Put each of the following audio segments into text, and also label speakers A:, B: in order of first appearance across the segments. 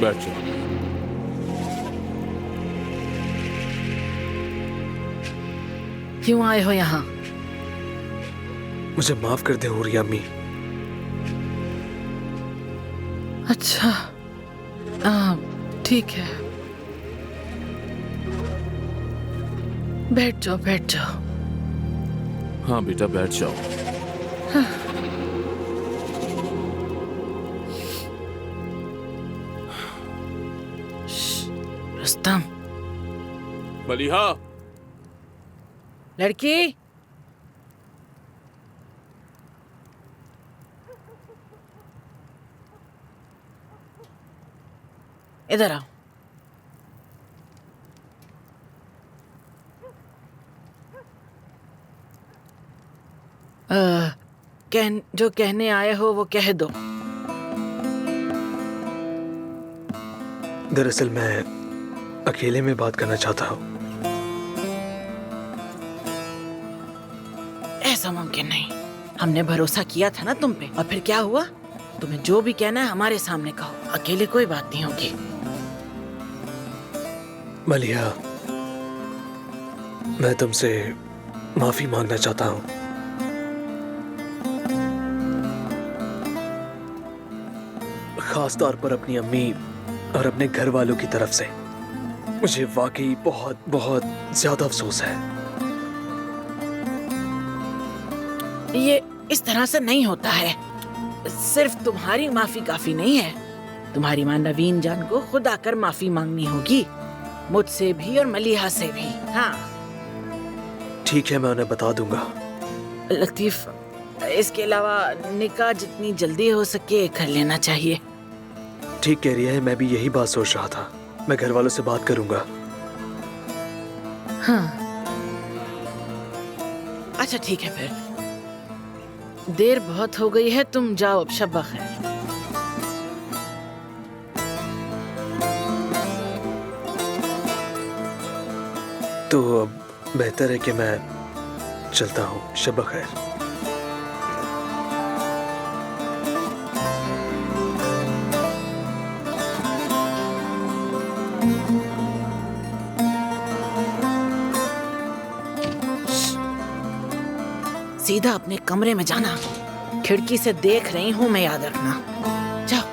A: बैठ जाओ।
B: क्यों आए हो यहाँ?
C: मुझे माफ कर दे हुरिया अम्मी।
B: अच्छा, ठीक है, बैठ जाओ बैठ जाओ।
A: हाँ बेटा बैठ जाओ।
B: रुस्तम।
A: मलिहा,
B: लड़की, इधर आओ। जो कहने आए हो वो कह दो।
C: दरअसल मैं अकेले में बात करना चाहता हूँ।
B: ऐसा मुमकिन नहीं। हमने भरोसा किया था ना तुम पे, और फिर क्या हुआ? तुम्हें जो भी कहना है हमारे सामने कहो, अकेले कोई बात नहीं होगी।
C: मलिहा, मैं तुमसे माफी मांगना चाहता हूँ। खास तौर पर अपनी अम्मी और अपने घर वालों की तरफ से। मुझे वाकई बहुत बहुत ज्यादा अफसोस है।
B: ये इस तरह से नहीं होता है। सिर्फ तुम्हारी माफी काफी नहीं है। तुम्हारी माँ नवीन जान को खुद आकर माफी मांगनी होगी, मुझसे भी और मलिहा से भी। हाँ
C: ठीक है, मैं उन्हें बता दूंगा।
B: लतीफ, इसके अलावा निकाह जितनी जल्दी हो सके कर लेना चाहिए।
C: ठीक कह रही है, मैं भी यही बात सोच रहा था। मैं घर वालों से बात करूंगा।
B: हाँ अच्छा ठीक है, फिर देर बहुत हो गई है, तुम जाओ अब। शब बखैर।
C: तो अब बेहतर है कि मैं चलता हूँ। शब बखैर।
B: सीधा अपने कमरे में जाना। खिड़की से देख रही हूँ मैं, याद रखना। जाओ।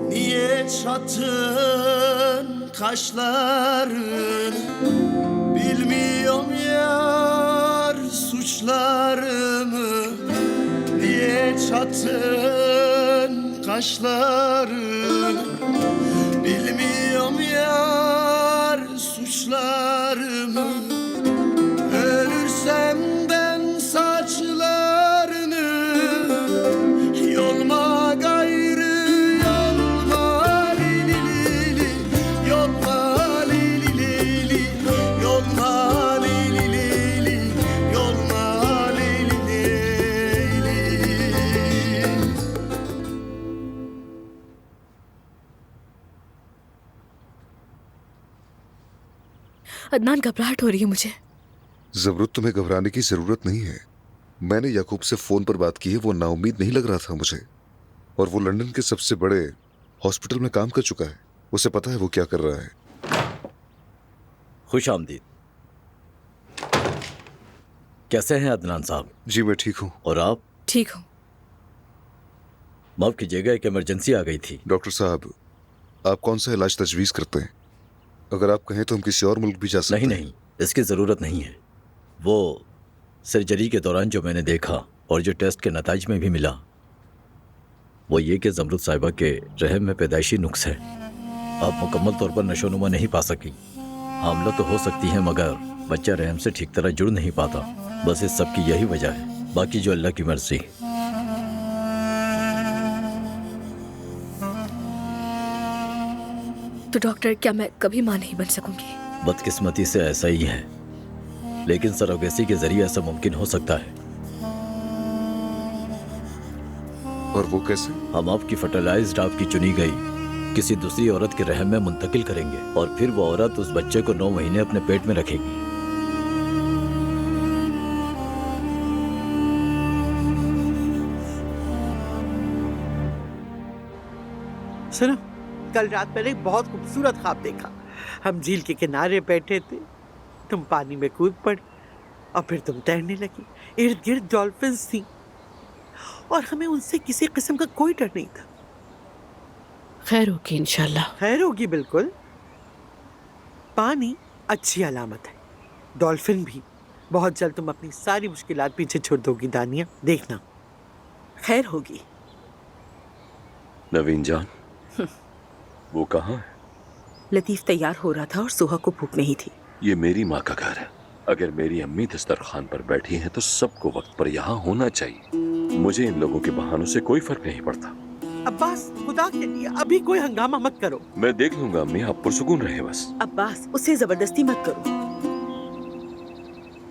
D: Niye çatın kaşların, bilmiyorum yar suçlarımı. Niye çatın kaşların, bilmiyorum yar suçlarımı. Ölürsem ben saçlarını yolma gayrı.
E: Adnan, घबराहट हो रही है मुझे।
F: ज़बरूत, तुम्हें घबराने की जरूरत नहीं है। मैंने याकूब से फोन पर बात की है। वो नाउम्मीद नहीं लग रहा था मुझे, और वो लंदन के सबसे बड़े हॉस्पिटल में काम कर चुका है। उसे पता है वो क्या कर रहा है।
G: खुश आमदीद। कैसे हैं अदनान साहब?
F: जी मैं ठीक हूँ।
G: और आप?
E: ठीक हूँ।
G: माफ कीजिएगा, एक इमरजेंसी आ गई थी।
F: डॉक्टर साहब, आप कौन सा इलाज तजवीज़ करते हैं? अगर आप कहें तो हम किसी और मुल्क भी जा सकते हैं।
G: नहीं, इसकी ज़रूरत नहीं है। वो सर्जरी के दौरान जो मैंने देखा और जो टेस्ट के नताइज में भी मिला, वो ये कि ज़मरुद साहिबा के रहम में पैदाइशी नुक्स है। आप मुकम्मल तौर पर नशोनुमा नहीं पा सकी। हामला तो हो सकती है, मगर बच्चा रहम से ठीक तरह जुड़ नहीं पाता। बस इस सब की यही वजह है, बाकी जो अल्लाह की मर्जी।
E: तो डॉक्टर, क्या मैं कभी मां नहीं बन सकूंगी?
G: बदकिस्मती से ऐसा ही है, लेकिन सरोगेसी के जरिए ऐसा मुमकिन हो सकता है।
F: और वो कैसे?
G: हम आपकी फर्टिलाइज्ड आपकी चुनी गई किसी दूसरी औरत के रहम में मुंतकिल करेंगे और फिर वो औरत उस बच्चे को 9 महीने अपने पेट में रखेगी।
H: सुनो, कल रात मैंने एक बहुत खूबसूरत ख्वाब देखा। हम झील के किनारे बैठे थे, तुम पानी में कूद पड़ी और फिर तुम तैरने लगी। इर्द गिर्द डॉल्फिन्स थी और हमें उनसे किसी किस्म का कोई डर नहीं था।
B: खैर होगी इंशाल्लाह।
H: खैर होगी बिल्कुल। पानी अच्छी अलामत है, डॉल्फिन भी। बहुत जल्द तुम अपनी सारी मुश्किलात पीछे छोड़ दोगी दानिया, देखना खैर होगी।
I: नवीन जान, वो कहाँ है?
J: लतीफ तैयार हो रहा था और सुहा को भूख नहीं थी।
I: ये मेरी माँ का घर है। अगर मेरी अम्मी दस्तरखान पर बैठी हैं तो सबको वक्त पर यहाँ होना चाहिए। मुझे इन लोगों के बहानों से कोई फर्क नहीं पड़ता।
H: अब्बास, खुदा के लिए अभी कोई हंगामा मत करो।
I: मैं देख लूंगा अम्मी, आप पुरसुकून रहे बस।
J: अब्बास, उसे जबरदस्ती मत करो।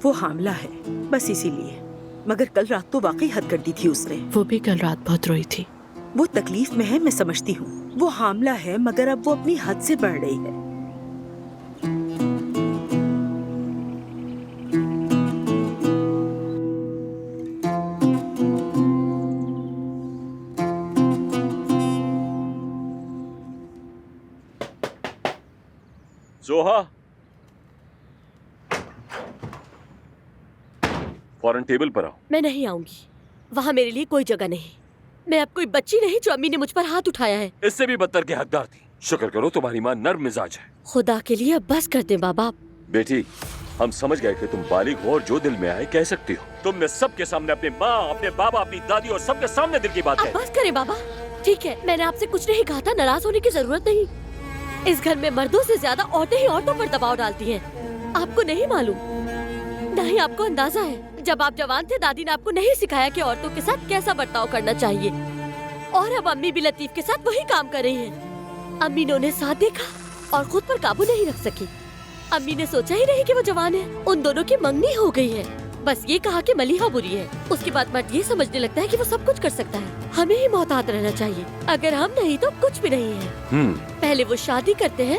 J: वो हामला है, बस इसीलिए। मगर कल रात तो वाकई हद कर दी थी उसने।
B: वो भी कल रात बहुत रोई थी।
J: वो तकलीफ में है, मैं समझती हूँ। वो हामला है मगर अब वो अपनी हद से बढ़ रही है।
I: जोहा, फौरन टेबल पर आओ।
E: मैं नहीं आऊंगी, वहाँ मेरे लिए कोई जगह नहीं। मैं अब कोई बच्ची नहीं जो अम्मी ने मुझ पर हाथ उठाया है।
I: इससे भी बदतर के हकदार थी। शुक्र करो तुम्हारी माँ नर्म मिजाज है।
E: खुदा के लिए अब बस कर दे बाबा।
I: बेटी, हम समझ गए कि तुम बालिग हो और जो दिल में आए कह सकती हो। तुमने सबके सामने अपने माँ, अपने बाबा, अपनी दादी और सबके सामने दिल की बात
E: अब
I: है।
E: बस करे बाबा, ठीक है। मैंने आपसे कुछ नहीं कहा था, नाराज होने की जरूरत नहीं। इस घर में मर्दों से ज्यादा औरतें ही औरतों पर दबाव डालती हैं। आपको नहीं मालूम, न ही आपको अंदाजा है। जब आप जवान थे दादी ने आपको नहीं सिखाया कि औरतों के साथ कैसा बर्ताव करना चाहिए, और अब अम्मी भी लतीफ के साथ वही काम कर रही हैं। अम्मी ने उन्हें साथ देखा और खुद पर काबू नहीं रख सकी। अम्मी ने सोचा ही नहीं कि वो जवान है। उन दोनों की मंगनी हो गई है। बस ये कहा कि मलिहा बुरी है। उसके बाद मर्द ये समझने लगता है कि वो सब कुछ कर सकता है। हमें ही मोहतात रहना चाहिए। अगर हम नहीं तो कुछ भी नहीं है। पहले वो शादी करते हैं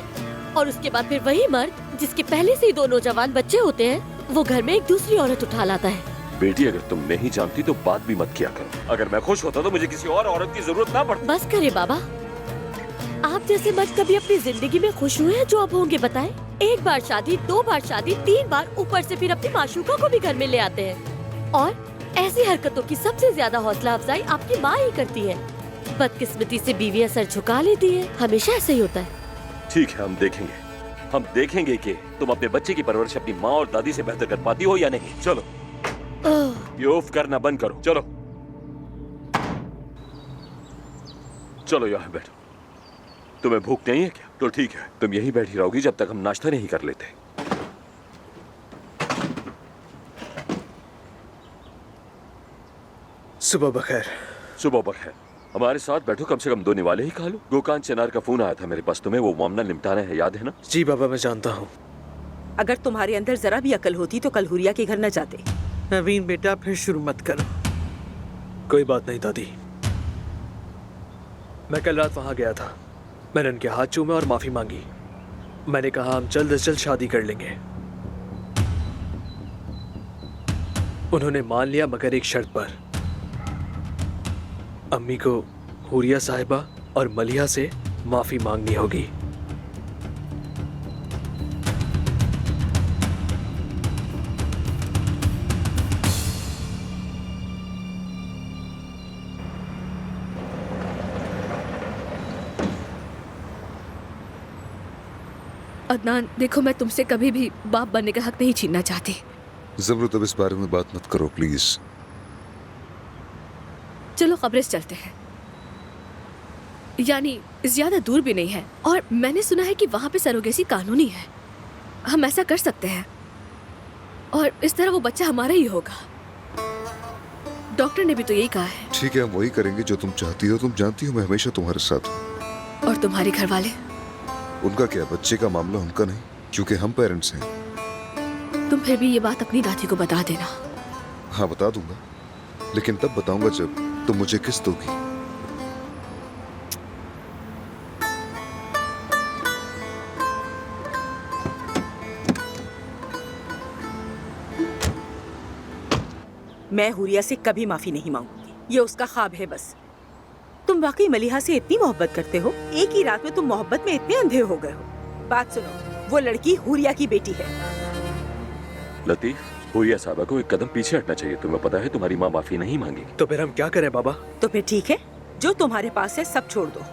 E: और उसके बाद फिर वही मर्द जिसके पहले से ही 2 नौजवान बच्चे होते हैं, वो घर में एक दूसरी औरत उठा लाता है।
I: बेटी, अगर तुम नहीं जानती तो बात भी मत किया करो। अगर मैं खुश होता तो मुझे किसी और औरत की जरूरत ना पड़ती।
E: बस करे बाबा। आप जैसे मर्द कभी अपनी जिंदगी में खुश हुए हैं जो अब होंगे बताएं? 1 बार शादी, 2 बार शादी, 3 बार, ऊपर से फिर अपनी माशूका को भी घर में ले आते हैं। और ऐसी हरकतों की सबसे ज्यादा हौसला अफजाई आपकी माँ ही करती है। बदकिस्मती से बीवियाँ सर झुका लेती है। हमेशा ऐसे ही होता है।
I: ठीक है, हम देखेंगे कि तुम अपने बच्चे की परवरिश अपनी माँ और दादी से बेहतर कर पाती हो या नहीं। चलो, ये उफ करना बंद करो। चलो चलो, यहाँ बैठो। तुम्हें भूख नहीं है क्या? तो ठीक है, तुम यहीं बैठी रहोगी जब तक हम नाश्ता नहीं कर लेते।
C: सुबह बखैर।
I: सुबह बखैर। हमारे साथ बैठो, कम से कम 2 निवाले ही खा लो। गोकान चनार का फोन आया था मेरे पास, तुम्हें वो मामला निपटाना है, याद है ना?
C: जी बाबा, मैं जानता हूँ।
J: अगर तुम्हारे अंदर जरा भी अकल होती तो कल हुरिया के घर न जाते।
H: नवीन बेटा, फिर शुरू मत करो।
C: कोई बात नहीं दादी, मैं कल रात वहां गया था। मैंने उनके हाथ चूमे और माफी मांगी। मैंने कहा हम जल्द से जल्द शादी कर लेंगे। उन्होंने मान लिया, मगर एक शर्त पर। अम्मी को हुरिया साहिबा और मलिहा से माफी मांगनी होगी।
E: अदनान, देखो, मैं तुमसे कभी भी बाप बनने का हक नहीं छीनना चाहती।
F: जबरत, अब इस बारे में बात मत करो प्लीज।
E: चलो कब्रिस्त चलते हैं, यानी ज्यादा दूर भी नहीं है। और मैंने सुना है कि वहाँ पे सरोगेसी कानूनी है। हम ऐसा कर सकते हैं और इस तरह वो बच्चा हमारा ही होगा। डॉक्टर ने भी तो यही कहा है।
F: ठीक है, हम वही करेंगे जो तुम चाहती हो। तुम जानती हो मैं हमेशा तुम्हारे साथ हूँ।
E: और तुम्हारे घर वाले?
F: उनका क्या, बच्चे का मामला उनका नहीं, क्योंकि हम पेरेंट्स हैं।
E: तुम फिर भी ये बात अपनी दादी को बता देना।
F: हाँ, बता दूंगा, लेकिन तब बताऊंगा जब तुम मुझे किस दोगी।
J: मैं हुरिया से कभी माफी नहीं मांगूंगी। ये उसका ख्वाब है बस। तुम वाकई मलिहा से इतनी मोहब्बत करते हो? एक ही रात में तुम मोहब्बत में इतने अंधे हो गए हो। बात सुनो, वो लड़की हुरिया की बेटी है।
I: लतीफ, हुरिया साहबा को एक कदम पीछे हटना चाहिए। तुम्हें पता है तुम्हारी माँ माफी नहीं मांगेगी।
C: तो फिर हम क्या करें बाबा?
J: तो फिर ठीक है, जो तुम्हारे पास है सब छोड़ दो।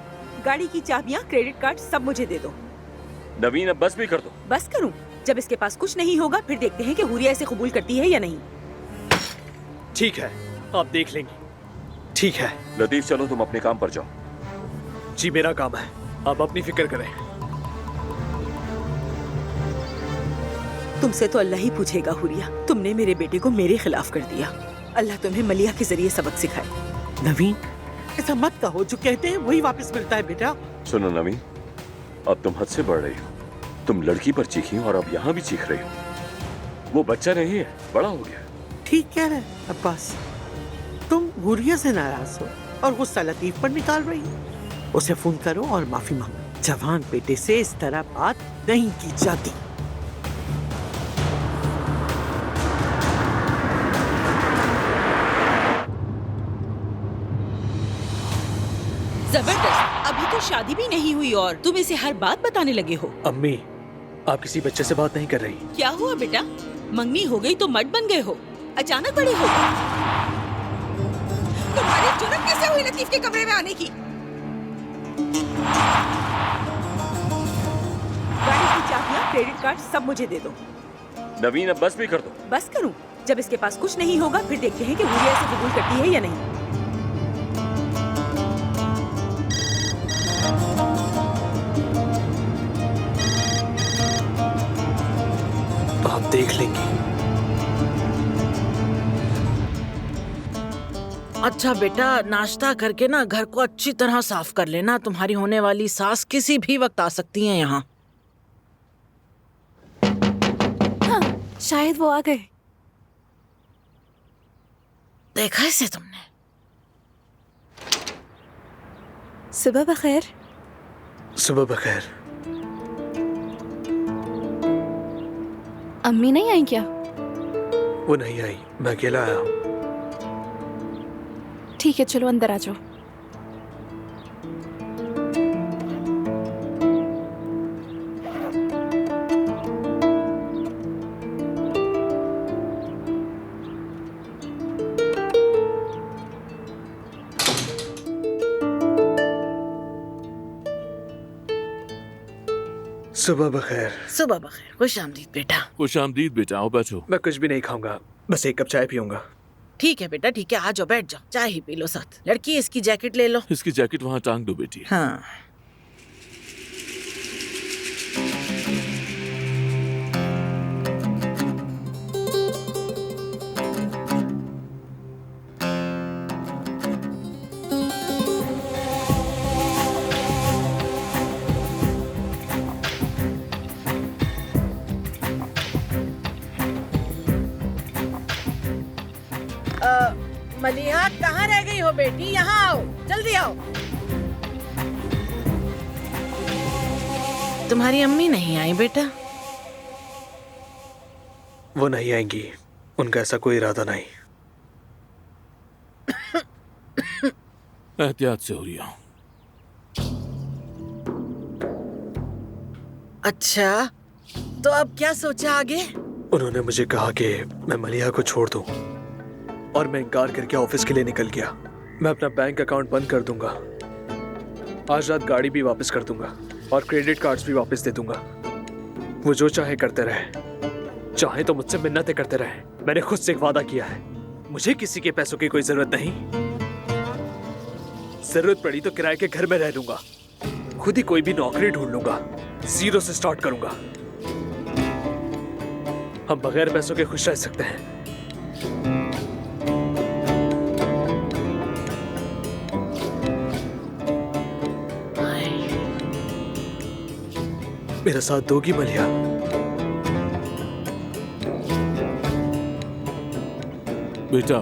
J: गाड़ी की चाबियाँ, क्रेडिट कार्ड सब मुझे दे दो।
I: नवीन, अब बस भी कर दो।
J: बस करूं? जब इसके पास कुछ नहीं होगा फिर देखते हैं कि हुरिया इसे कबूल करती है या नहीं।
C: ठीक है, आप देख लेंगे। ठीक है
I: लतीफ, चलो तुम अपने काम पर जाओ।
C: जी, मेरा काम है, आप अपनी फिक्र करें।
J: तुमसे तो अल्लाह ही पूछेगा हुरिया, तुमने मेरे बेटे को मेरे खिलाफ कर दिया। अल्लाह तुम्हें मलिहा के जरिए सबक सिखाए।
H: नवीन, ऐसा मत कहो, जो कहते हैं वही वापस मिलता है बेटा।
I: सुनो नवीन, अब तुम हद से बढ़ रही हो। तुम लड़की पर चीखी और अब यहाँ भी चीख रही हो। वो बच्चा नहीं है, बड़ा हो गया।
H: ठीक कह रहे हैं अब्बास, तुम हुरिया से नाराज हो और गुस्सा लतीफ पर निकाल रही हो। उसे फोन करो और माफी मांगो। जवान बेटे से इस तरह बात नहीं की जाती।
J: जबरदस्त, अभी तो शादी भी नहीं हुई और तुम इसे हर बात बताने लगे हो।
C: अम्मी, आप किसी बच्चे से बात नहीं कर रही।
J: क्या हुआ बेटा? मंगनी हो गई तो मर्द बन गए हो? अचानक बड़े हो गए? तुम्हारी जुर्रत कैसे हुई लतीफ के कमरे में आने की? गाड़ी की चाबियाँ, क्रेडिट कार्ड सब मुझे दे दो।
I: नवीन, अब बस भी कर दो।
J: बस करूं? जब इसके पास कुछ नहीं होगा फिर देखते हैं कि हुरिया इसे कबूल करती है या नहीं।
C: आप देख लेंगे।
B: अच्छा बेटा, नाश्ता करके ना घर को अच्छी तरह साफ कर लेना। तुम्हारी होने वाली सास किसी भी वक्त आ सकती है यहाँ।
E: हाँ, शायद वो आ गए।
B: देखा इसे तुमने?
E: सुबह बखैर।
C: सुबह बखैर।
E: अम्मी नहीं आई क्या?
C: वो नहीं आई, मैं अकेला आया हूँ।
E: ठीक है, चलो अंदर आ जाओ।
C: सुबह बखैर।
B: सुबह बखैर, खुश आमदीद बेटा।
A: खुश आमदीद बेटा, आओ बैठो।
C: मैं कुछ भी नहीं खाऊंगा, बस एक कप चाय पीऊंगा।
B: ठीक है बेटा, ठीक है, आ जाओ, बैठ जाओ, चाय ही पी लो साथ। लड़की, इसकी जैकेट ले लो।
A: इसकी जैकेट वहाँ टांग दो बेटी।
B: हाँ। मलिहा, कहाँ रह गई हो बेटी? यहाँ आओ, जल्दी आओ। तुम्हारी अम्मी नहीं आई बेटा?
C: वो नहीं आएंगी, उनका ऐसा कोई इरादा नहीं।
A: एहतियात से हो रही हूँ।
B: अच्छा, तो अब क्या सोचा आगे?
C: उन्होंने मुझे कहा कि मैं मलिहा को छोड़ दूं और मैं इनकार करके ऑफिस के लिए निकल गया। मैं अपना बैंक अकाउंट बंद कर दूंगा। आज रात गाड़ी भी वापस कर दूंगा और क्रेडिट कार्ड्स भी वापस दे दूंगा। वो जो चाहे करते रहे, चाहे तो मुझसे मिन्नतें करते रहे। मैंने खुद से एक वादा किया है, मुझे किसी के पैसों की कोई जरूरत नहीं। जरूरत पड़ी तो किराए के घर में रह लूंगा, खुद ही कोई भी नौकरी ढूंढ लूंगा, जीरो से स्टार्ट करूंगा। हम बगैर पैसों के खुश रह सकते हैं। मेरा साथ दोगी मलिहा?
A: बेटा,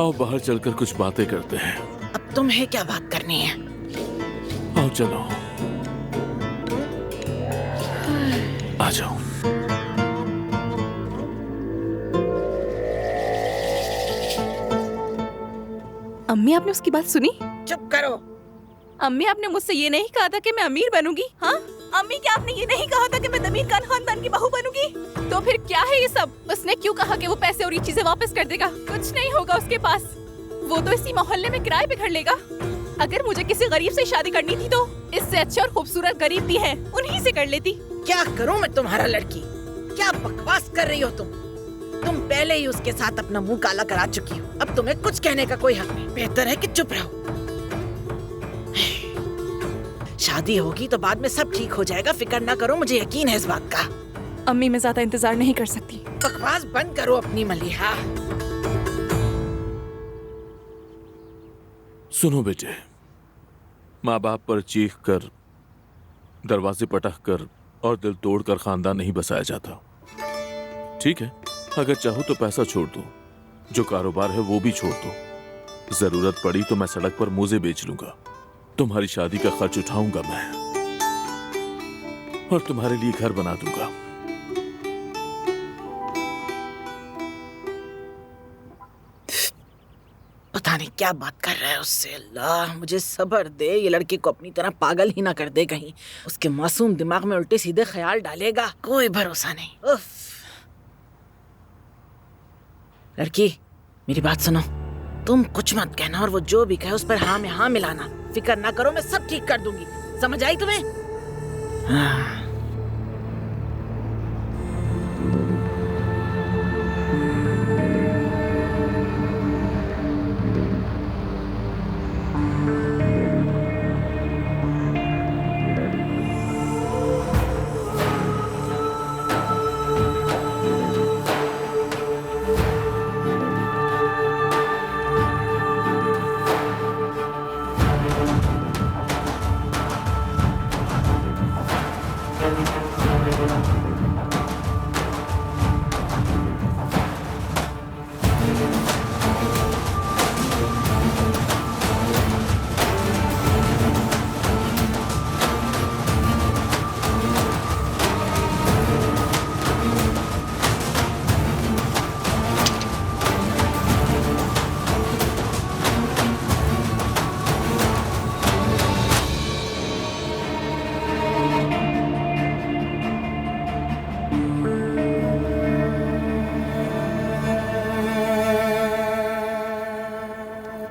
A: आओ बाहर चलकर कुछ बातें करते हैं।
B: अब तुम्हें क्या बात करनी है?
A: आओ चलो, आ जाओ।
K: अम्मी आपने उसकी बात सुनी?
B: चुप करो।
K: अम्मी आपने मुझसे ये नहीं कहा था कि मैं अमीर बनूंगी? हाँ अम्मी, क्या आपने ये नहीं कहा था कि मैं जमीर खान खानदान की बहू बनूंगी? तो फिर क्या है ये सब? उसने क्यों कहा कि वो पैसे और ये चीजें वापस कर देगा? कुछ नहीं होगा उसके पास, वो तो इसी मोहल्ले में किराए पे घर लेगा। अगर मुझे किसी गरीब से शादी करनी थी तो इससे अच्छे और खूबसूरत गरीब भी हैं, उन्हीं से कर लेती।
B: क्या करूं मैं तुम्हारा लड़की? क्या बकवास कर रही हो तुम पहले ही उसके साथ अपना मुंह काला करा चुकी हो। अब तुम्हें कुछ कहने का कोई हक नहीं। बेहतर है कि चुप रहो। शादी होगी तो बाद में सब ठीक हो जाएगा, फिक्र ना करो, मुझे यकीन है इस बात का।
K: अम्मी मैं ज्यादा इंतजार नहीं कर सकती।
B: बकवास बंद करो अपनी मलिहा।
A: सुनो बेटे, माँ बाप पर चीख कर, दरवाजे पटक कर और दिल तोड़कर खानदान नहीं बसाया जाता। ठीक है, अगर चाहो तो पैसा छोड़ दो, जो कारोबार है वो भी छोड़ दो। जरूरत पड़ी तो मैं सड़क पर मोजे बेच लूंगा, तुम्हारी शादी का खर्च उठाऊंगा मैं, और तुम्हारे लिए घर बना दूंगा।
B: पता नहीं क्या बात कर रहा है उससे। अल्लाह मुझे सब्र दे, ये लड़के को अपनी तरह पागल ही ना कर दे कहीं। उसके मासूम दिमाग में उल्टे सीधे ख्याल डालेगा, कोई भरोसा नहीं। उफ। लड़की मेरी बात सुनो, तुम कुछ मत कहना और वो जो भी कहे उस पर हाँ में हाँ मिलाना। फिक्र ना करो, मैं सब ठीक कर दूंगी। समझ आई तुम्हें? हाँ।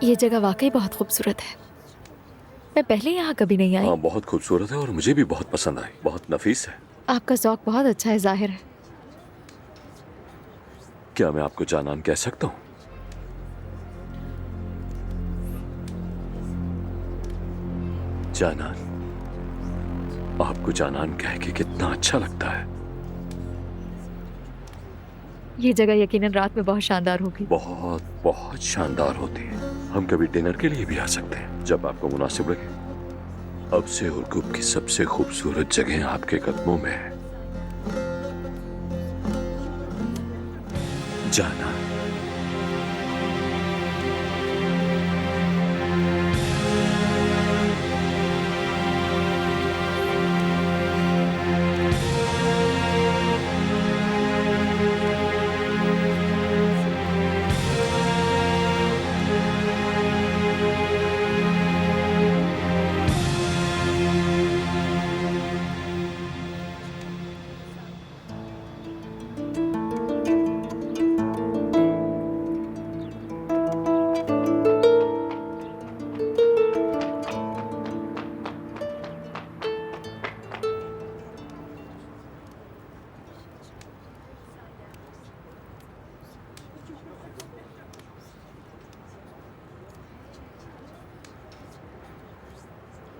E: ये जगह वाकई बहुत खूबसूरत है। मैं पहले यहाँ कभी नहीं आई।
I: हाँ, बहुत खूबसूरत है और मुझे भी बहुत पसंद आई। बहुत नफीस है।
E: आपका ज़ौक बहुत अच्छा है, जाहिर है।
I: क्या मैं आपको जानान कह सकता हूँ? जानान, आपको जानान कह के कितना अच्छा लगता है।
E: ये जगह यकीनन रात में बहुत शानदार होगी।
I: बहुत बहुत शानदार होती है। हम कभी डिनर के लिए भी आ सकते हैं जब आपको मुनासिब लगे। अब से उर्गुब की सबसे खूबसूरत जगह आपके कदमों में है। जाना।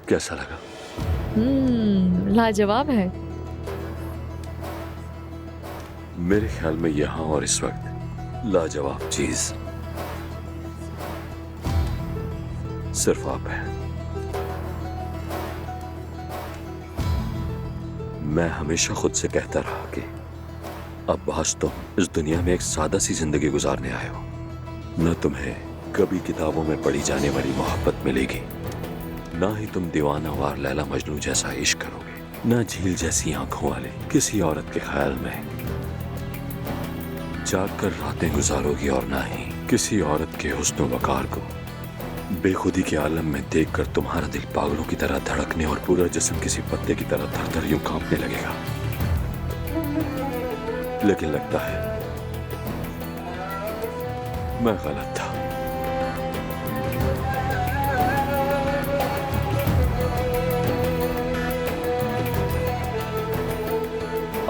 I: कैसा लगा?
E: लाजवाब है।
I: मेरे ख्याल में यहां और इस वक्त लाजवाब चीज सिर्फ आप हैं। मैं हमेशा खुद से कहता रहा कि अब्बास तुम इस दुनिया में एक सादा सी जिंदगी गुजारने आए हो। न तुम्हें कभी किताबों में पढ़ी जाने वाली मोहब्बत मिलेगी, ना ही तुम दीवानावार लैला मजनू जैसा इश्क करोगे, ना झील जैसी आंखों वाले किसी औरत के ख्याल में जाग कर रातें गुजारोगी, और ना ही किसी औरत के हुस्न वकार को बेखुदी के आलम में देखकर तुम्हारा दिल पागलों की तरह धड़कने और पूरा जिस्म किसी पत्ते की तरह थर-थर यूं कांपने लगेगा। लेकिन लगता है मैं गलत था।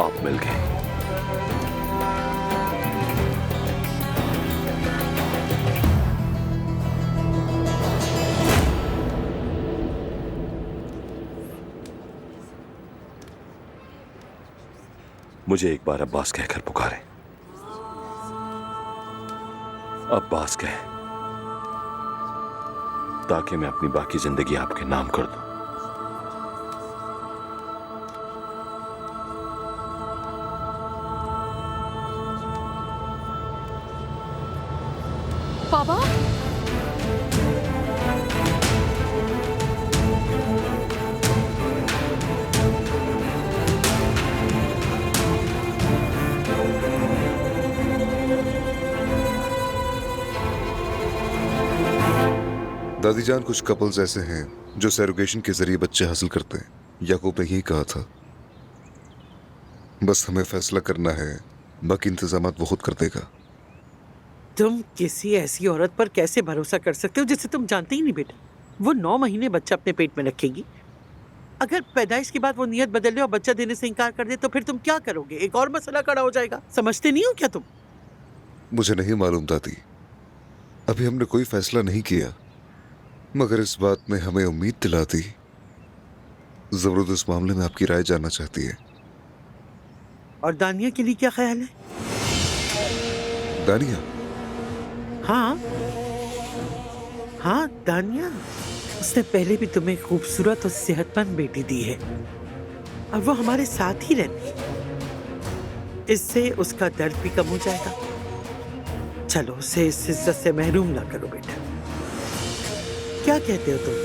I: आप मिल गए। मुझे एक बार अब्बास कहकर पुकारे। अब्बास कह, ताकि मैं अपनी बाकी जिंदगी आपके नाम कर दूं।
E: पापा,
F: दादी जान, कुछ कपल्स ऐसे हैं जो सैरोगेशन के जरिए बच्चे हासिल करते हैं। याकूब ने यही कहा था। बस हमें फैसला करना है, बाकी इंतजाम वो खुद कर देगा।
H: तुम किसी ऐसी औरत पर कैसे भरोसा कर सकते हो जिसे तुम जानते ही नहीं बेटा। वो 9 महीने बच्चा अपने पेट में रखेगी। अगर पैदाइश के बाद वो नियत बदल ले और बच्चा देने से इनकार कर दे तो फिर तुम क्या करोगे? एक और मसला खड़ा हो जाएगा। समझते नहीं हो क्या तुम?
F: मुझे नहीं मालूम दादी, अभी हमने कोई फैसला नहीं किया, मगर इस बात ने हमें उम्मीद दिलाती। जरूर इस मामले में आपकी राय जानना चाहती है।
H: और दानिया के लिए क्या ख्याल है?
F: दानिया?
H: हाँ हाँ, दानिया। उसने पहले भी तुम्हें खूबसूरत और सेहतमंद बेटी दी है और वो हमारे साथ ही रहती है। इससे उसका दर्द भी कम हो जाएगा। चलो उसे इस इज्जत से महरूम ना करो बेटा। क्या कहते हो तुम?